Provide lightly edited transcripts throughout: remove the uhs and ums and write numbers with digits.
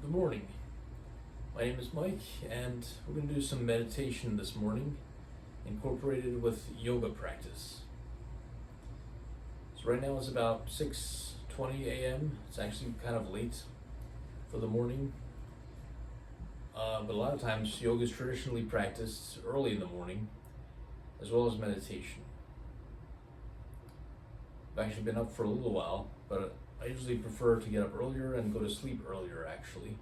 Good morning. My name is Mike, and we're going to do some meditation this morning, incorporated with yoga practice. So right now it's about 6:20 a.m. It's actually kind of late for the morning, but a lot of times yoga is traditionally practiced early in the morning, as well as meditation. I've actually been up for a little while, but I usually prefer to get up earlier and go to sleep earlier, actually.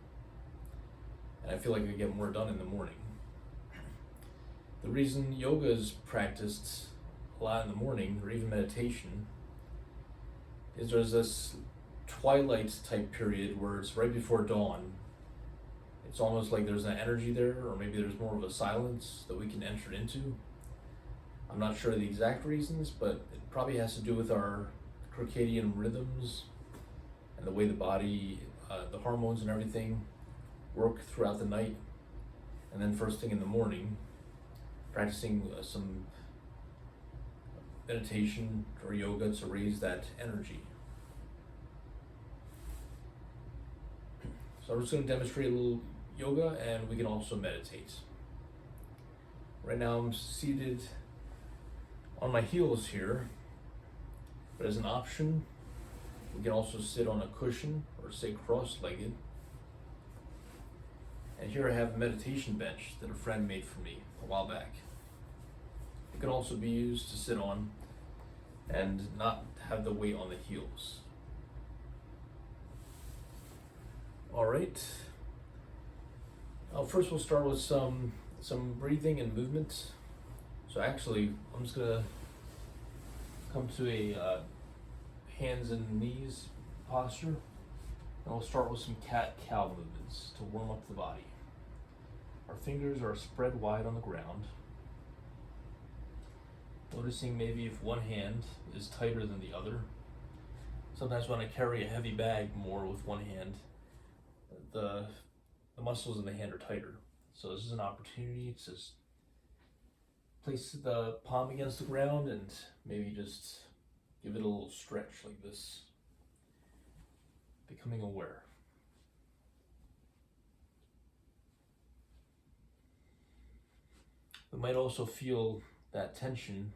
And I feel like I get more done in the morning. The reason yoga is practiced a lot in the morning, or even meditation, is there's this twilight type period where it's right before dawn. It's almost like there's an energy there, or maybe there's more of a silence that we can enter into. I'm not sure the exact reasons, but it probably has to do with our circadian rhythms and the way the body, the hormones and everything work throughout the night. And then first thing in the morning, practicing some meditation or yoga to raise that energy. So I'm just going to demonstrate a little yoga, and we can also meditate. Right now I'm seated on my heels here, but as an option, we can also sit on a cushion or stay cross-legged. And here I have a meditation bench that a friend made for me a while back. It can also be used to sit on and not have the weight on the heels. All right. First we'll start with some breathing and movement. So actually, I'm just gonna come to a hands and knees posture. And we'll start with some cat-cow movements to warm up the body. Our fingers are spread wide on the ground. Noticing maybe if one hand is tighter than the other. Sometimes when I carry a heavy bag more with one hand, the muscles in the hand are tighter. So this is an opportunity to just place the palm against the ground and maybe just give it a little stretch like this. Becoming aware. We might also feel that tension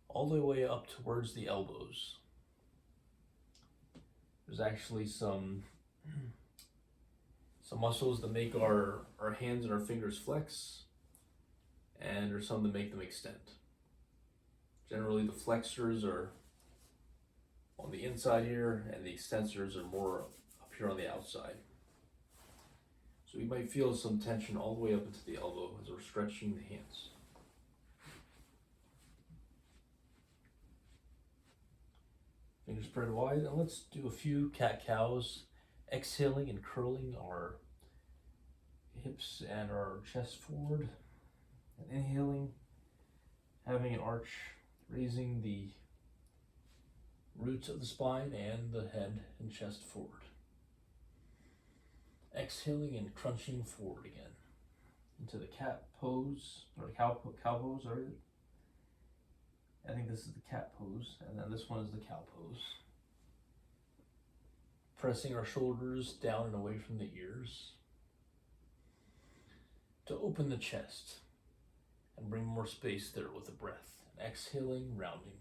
all the way up towards the elbows. There's actually some muscles that make our hands and our fingers flex, and there's some that make them extend. Generally the flexors are on the inside here, and the extensors are more up here on the outside. So you might feel some tension all the way up into the elbow as we're stretching the hands. Fingers spread wide, and let's do a few cat-cows, exhaling and curling our hips and our chest forward, and inhaling, having an arch, raising the roots of the spine and the head and chest forward. Exhaling and crunching forward again into the cat pose, or cow pose, or I think this is the cat pose, and then this one is the cow pose. Pressing our shoulders down and away from the ears to open the chest and bring more space there with the breath. And exhaling, rounding.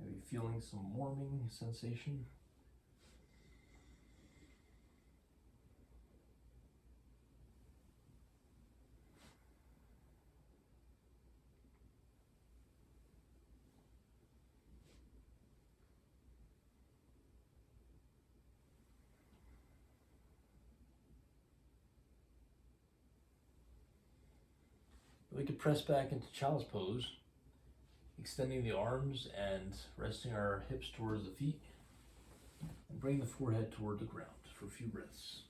Maybe feeling some warming sensation. We could press back into child's pose, extending the arms and resting our hips towards the feet, and bring the forehead toward the ground for a few breaths.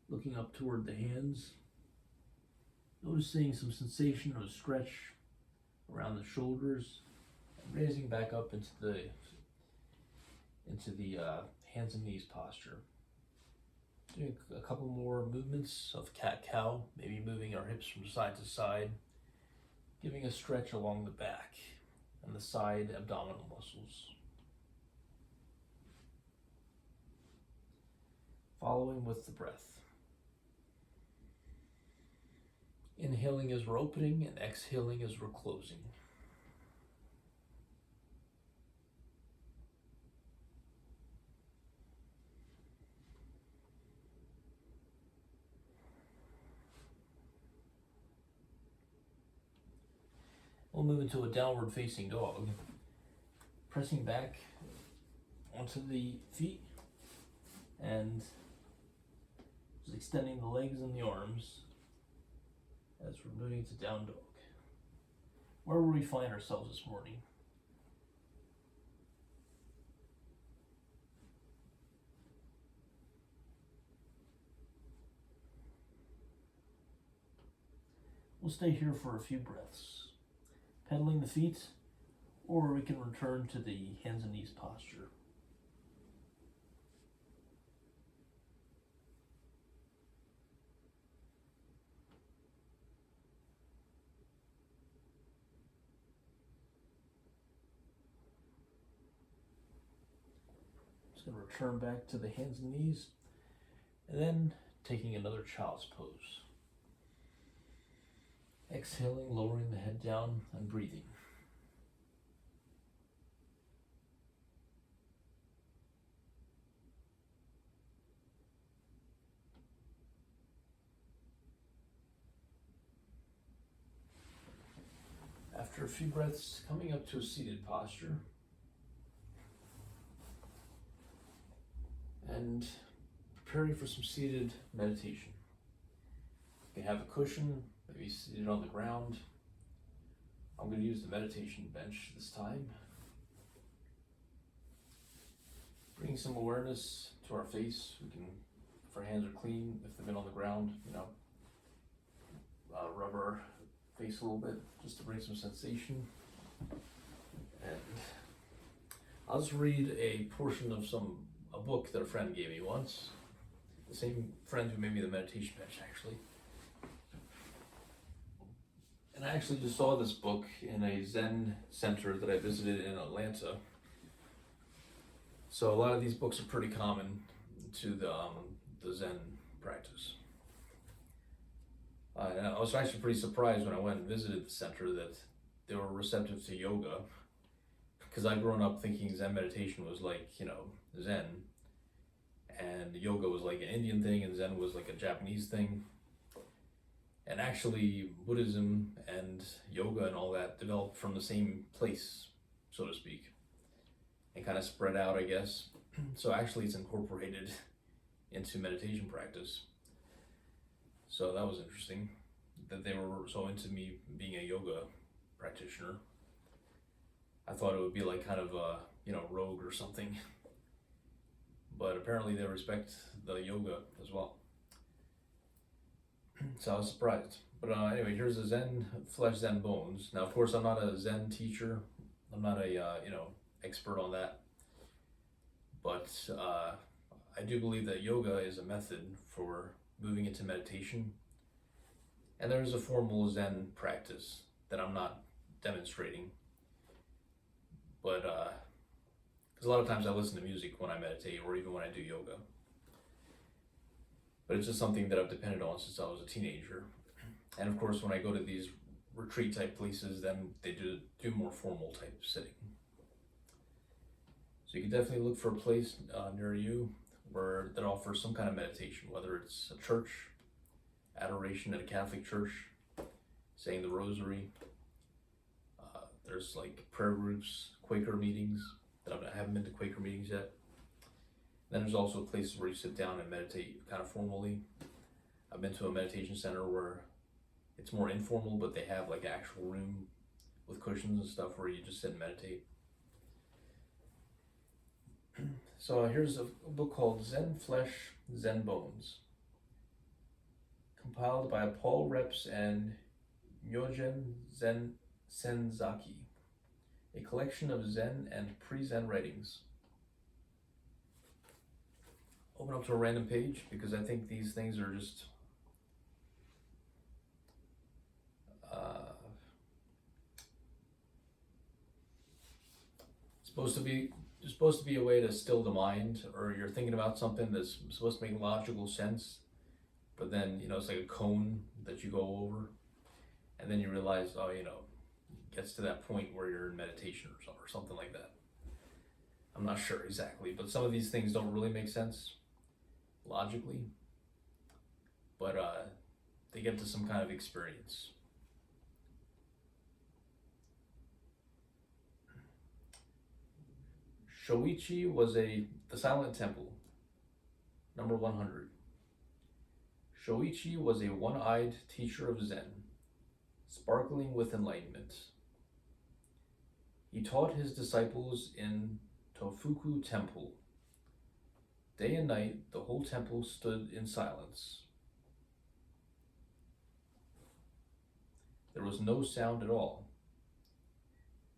Looking up toward the hands, noticing some sensation of stretch around the shoulders, and raising back up into the hands and knees posture. Doing a couple more movements of cat-cow, maybe moving our hips from side to side, giving a stretch along the back and the side abdominal muscles. Following with the breath. Inhaling as we're opening and exhaling as we're closing. We'll move into a downward facing dog. Pressing back onto the feet and just extending the legs and the arms as we're moving to down dog. Where will we find ourselves this morning? We'll stay here for a few breaths, pedaling the feet, or we can return to the hands and knees posture. Just going to return back to the hands and knees, and then taking another child's pose. Exhaling, lowering the head down, and breathing. After a few breaths, coming up to a seated posture. And preparing for some seated meditation. You can have a cushion, maybe seated on the ground. I'm going to use the meditation bench this time. Bringing some awareness to our face. We can, if our hands are clean, if they've been on the ground, rub our face a little bit just to bring some sensation. And I'll just read a portion of a book that a friend gave me once. The same friend who made me the meditation bench, actually. And I actually just saw this book in a Zen center that I visited in Atlanta. So a lot of these books are pretty common to the Zen practice. And I was actually pretty surprised when I went and visited the center that they were receptive to yoga, because I'd grown up thinking Zen meditation was like, Zen, and yoga was like an Indian thing and Zen was like a Japanese thing. And actually Buddhism and yoga and all that developed from the same place, so to speak, and kind of spread out, I guess. So actually it's incorporated into meditation practice. So that was interesting that they were so into me being a yoga practitioner. I thought it would be like kind of a, rogue or something. But apparently they respect the yoga as well. So I was surprised. But anyway, here's a Zen Flesh, Zen Bones. Now, of course, I'm not a Zen teacher. I'm not a, expert on that. But I do believe that yoga is a method for moving into meditation. And there's a formal Zen practice that I'm not demonstrating. But, because a lot of times I listen to music when I meditate or even when I do yoga. But it's just something that I've depended on since I was a teenager. And of course, when I go to these retreat type places, then they do more formal type sitting. So you can definitely look for a place near you that offers some kind of meditation, whether it's a church, adoration at a Catholic church, saying the rosary. There's like prayer groups, Quaker meetings. I haven't been to Quaker meetings yet. Then there's also places where you sit down and meditate kind of formally. I've been to a meditation center where it's more informal, but they have like an actual room with cushions and stuff where you just sit and meditate. So here's a book called Zen Flesh, Zen Bones, compiled by Paul Reps and Myogen Senzaki, a collection of Zen and pre-Zen writings. Open up to a random page because I think these things are just supposed to be a way to still the mind, or you're thinking about something that's supposed to make logical sense, but then it's like a cone that you go over, and then you realize, oh, it gets to that point where you're in meditation or something like that. I'm not sure exactly, but some of these things don't really make sense logically, but they get to some kind of experience. Shoichi was the Silent Temple, number 100. Shoichi was a one-eyed teacher of Zen, sparkling with enlightenment. He taught his disciples in Tofuku Temple. Day and night, the whole temple stood in silence. There was no sound at all.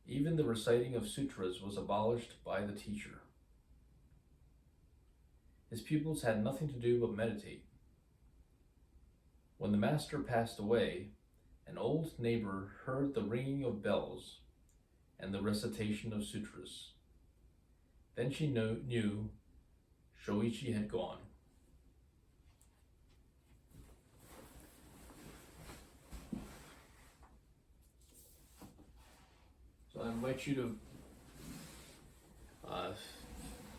Even the reciting of sutras was abolished by the teacher. His pupils had nothing to do but meditate. When the master passed away, an old neighbor heard the ringing of bells and the recitation of sutras. Then she knew Shoichi had gone. So I invite you to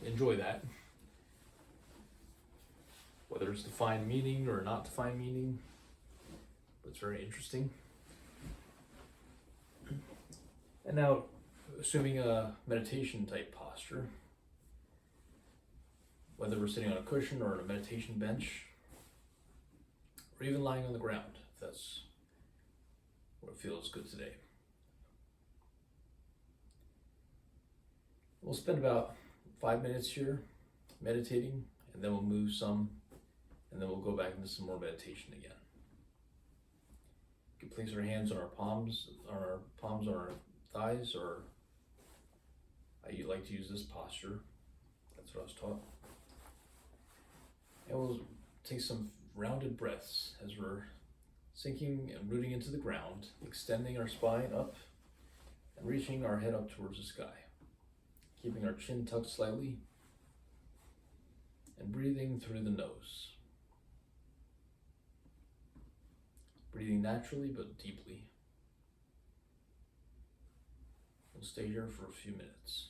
enjoy that. Whether it's to find meaning or not to find meaning, but it's very interesting. And now, assuming a meditation type posture, whether we're sitting on a cushion or on a meditation bench, or even lying on the ground, if that's what feels good today. We'll spend about 5 minutes here meditating, and then we'll move some, and then we'll go back into some more meditation again. We can place our hands on our palms on our thighs, or I like to use this posture. That's what I was taught. And we'll take some rounded breaths as we're sinking and rooting into the ground, extending our spine up and reaching our head up towards the sky. Keeping our chin tucked slightly and breathing through the nose. Breathing naturally but deeply. We'll stay here for a few minutes.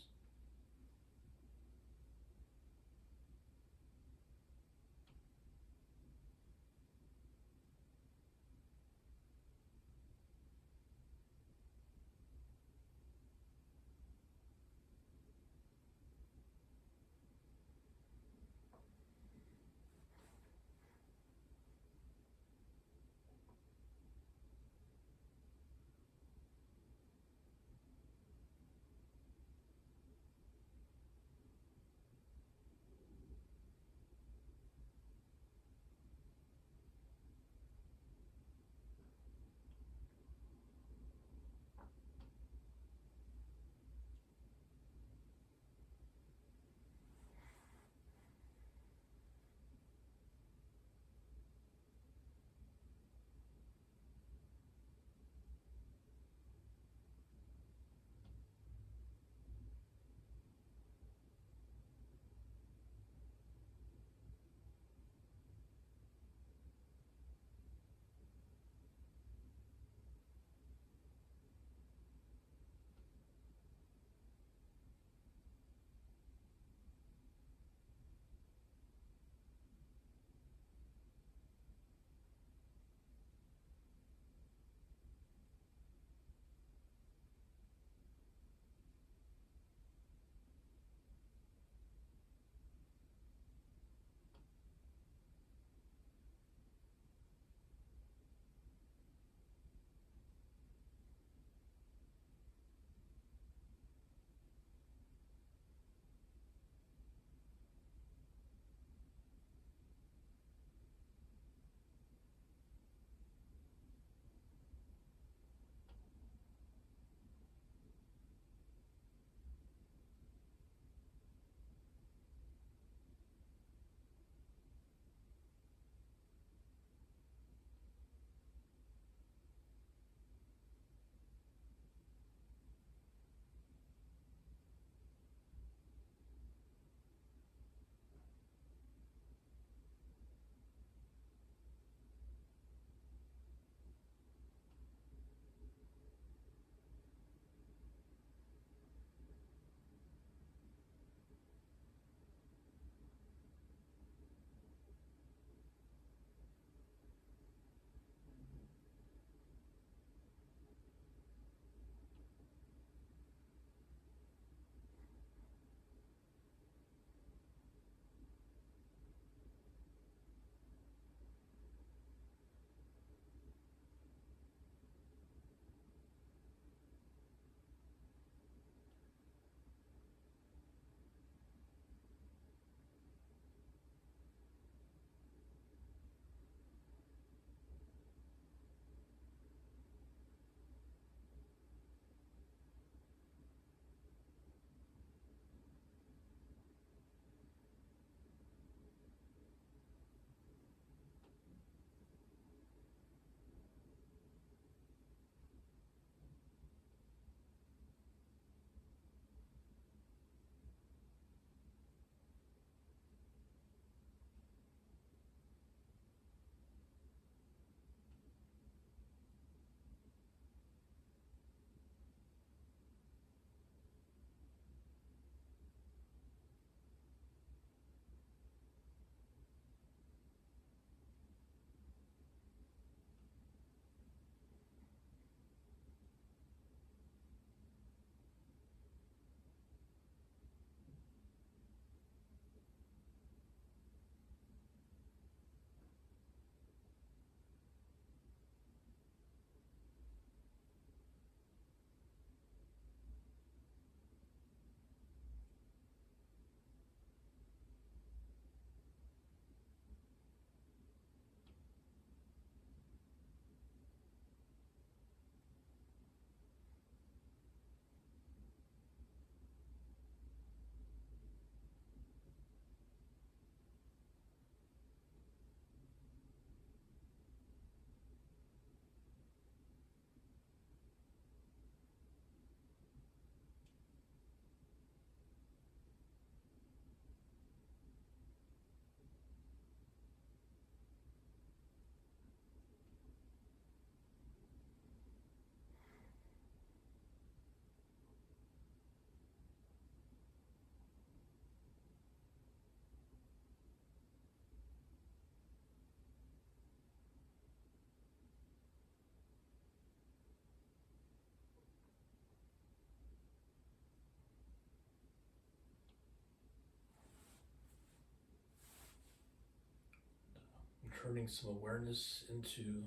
turning some awareness into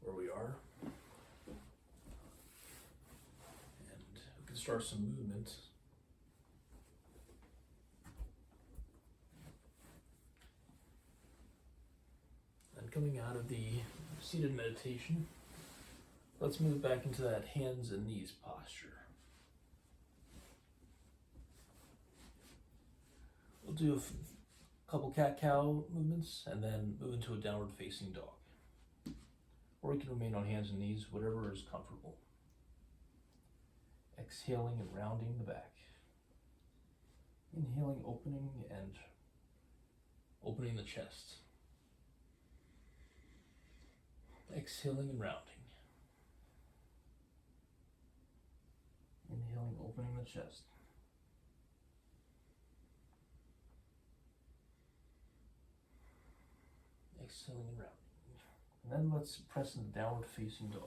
where we are. And we can start some movement. And coming out of the seated meditation, let's move back into that hands and knees posture. We'll do a couple cat-cow movements and then move into a downward facing dog. Or we can remain on hands and knees, whatever is comfortable. Exhaling and rounding the back. Inhaling, opening the chest. Exhaling and rounding. Inhaling, opening the chest. Exhaling and rounding. And then let's press in the downward facing dog.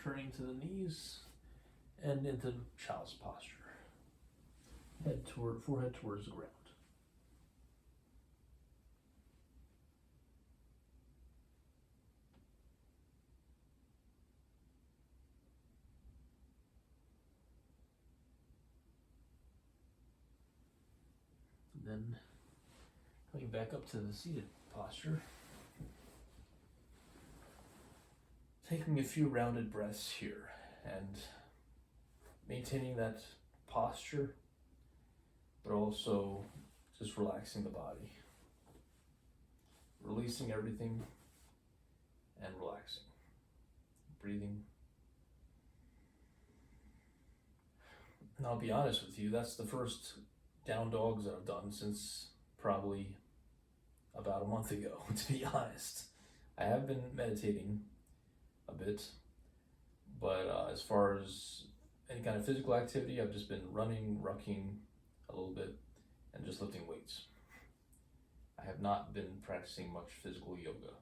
Turning to the knees and into child's posture. Forehead towards the ground. And then coming back up to the seated posture. Taking a few rounded breaths here and maintaining that posture, but also just relaxing the body. Releasing everything and relaxing. Breathing. And I'll be honest with you, that's the first down dogs that I've done since probably about a month ago, to be honest. I have been meditating a bit, but as far as any kind of physical activity, I've just been running, rucking a little bit, and just lifting weights. I have not been practicing much physical yoga.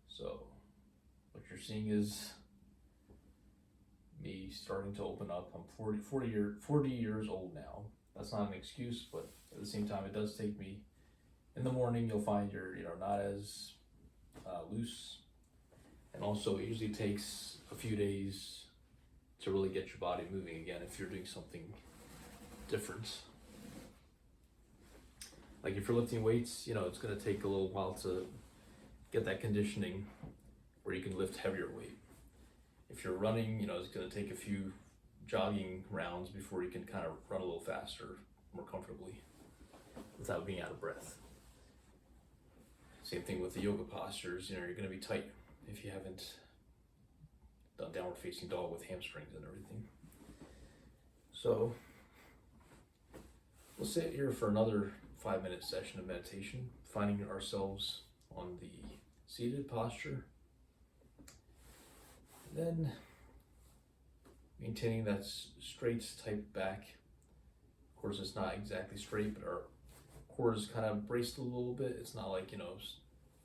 So what you're seeing is me starting to open up. I'm 40 years old now. That's not an excuse, but at the same time, it does take me, in the morning, you'll find you're not as loose. And also, it usually takes a few days to really get your body moving again if you're doing something different. Like if you're lifting weights, it's going to take a little while to get that conditioning where you can lift heavier weight. If you're running, it's going to take a few jogging rounds before you can kind of run a little faster, more comfortably, without being out of breath. Same thing with the yoga postures, you're going to be tight if you haven't done downward facing dog with hamstrings and everything. So we'll sit here for another 5-minute session of meditation, finding ourselves on the seated posture. And then maintaining that straight type back. Of course, it's not exactly straight, but our core is kind of braced a little bit. It's not like,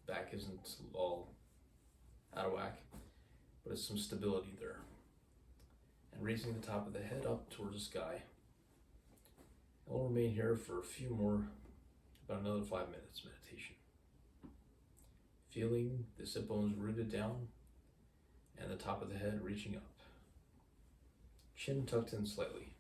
back isn't all out of whack, but it's some stability there. And raising the top of the head up towards the sky. And we'll remain here for a few more, about another 5 minutes meditation. Feeling the sit bones rooted down and the top of the head reaching up. Chin tucked in slightly.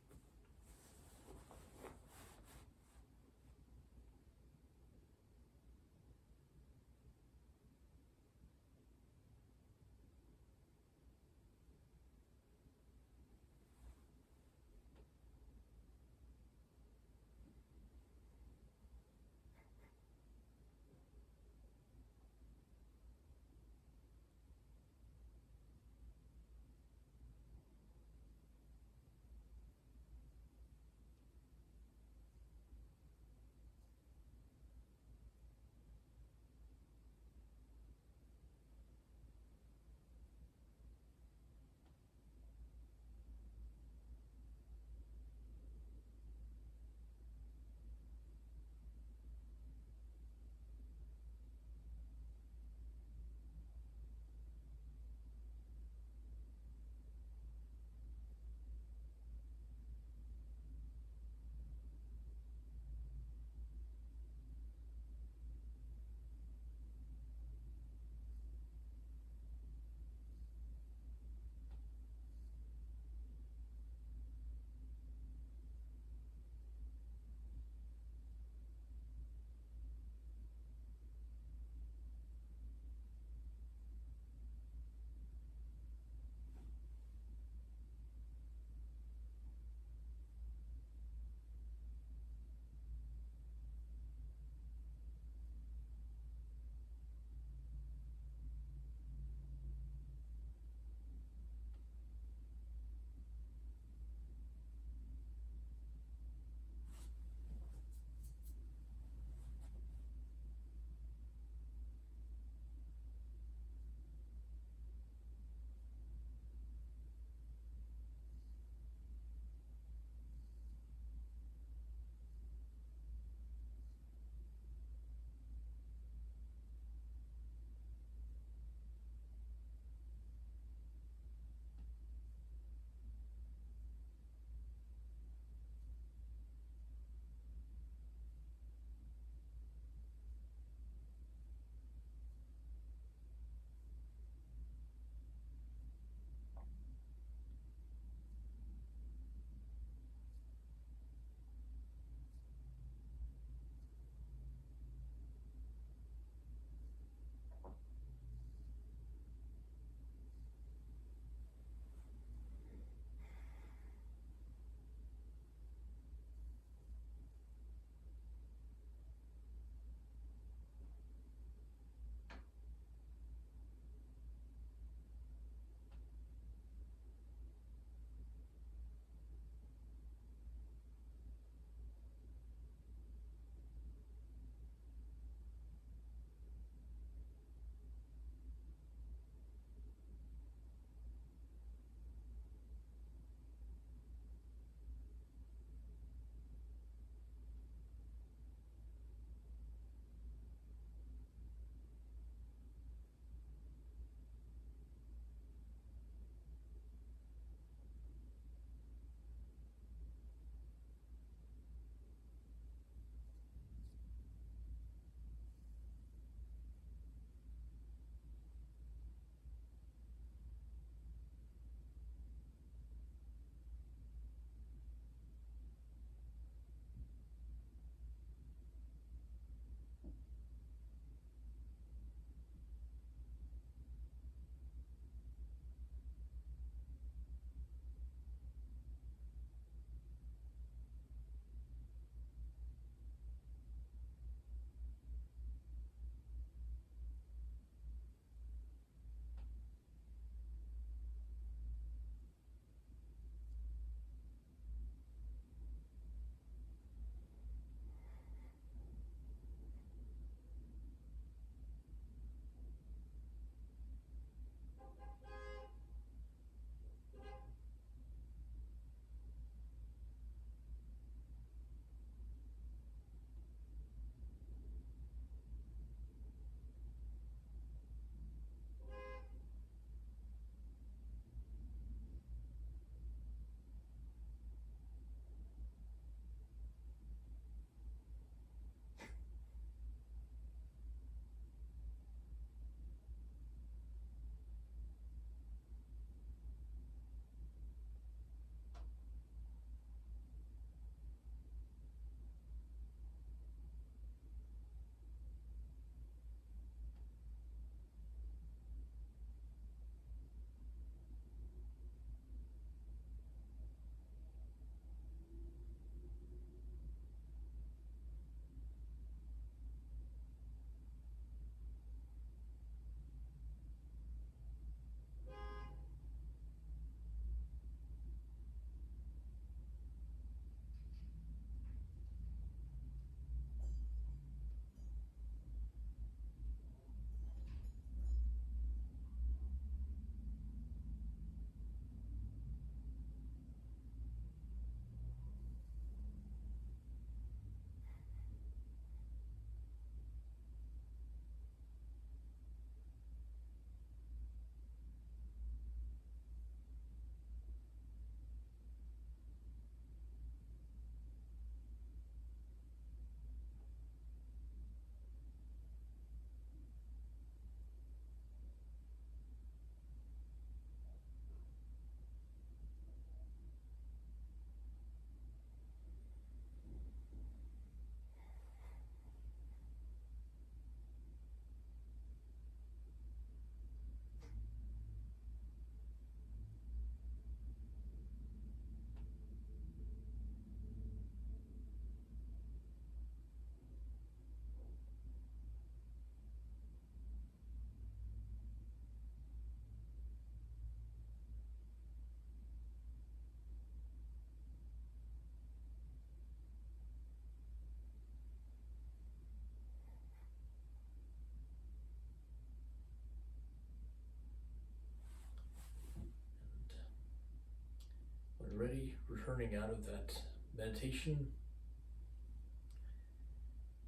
ready, returning out of that meditation.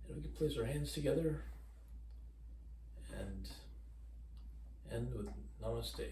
And we can place our hands together and end with Namaste.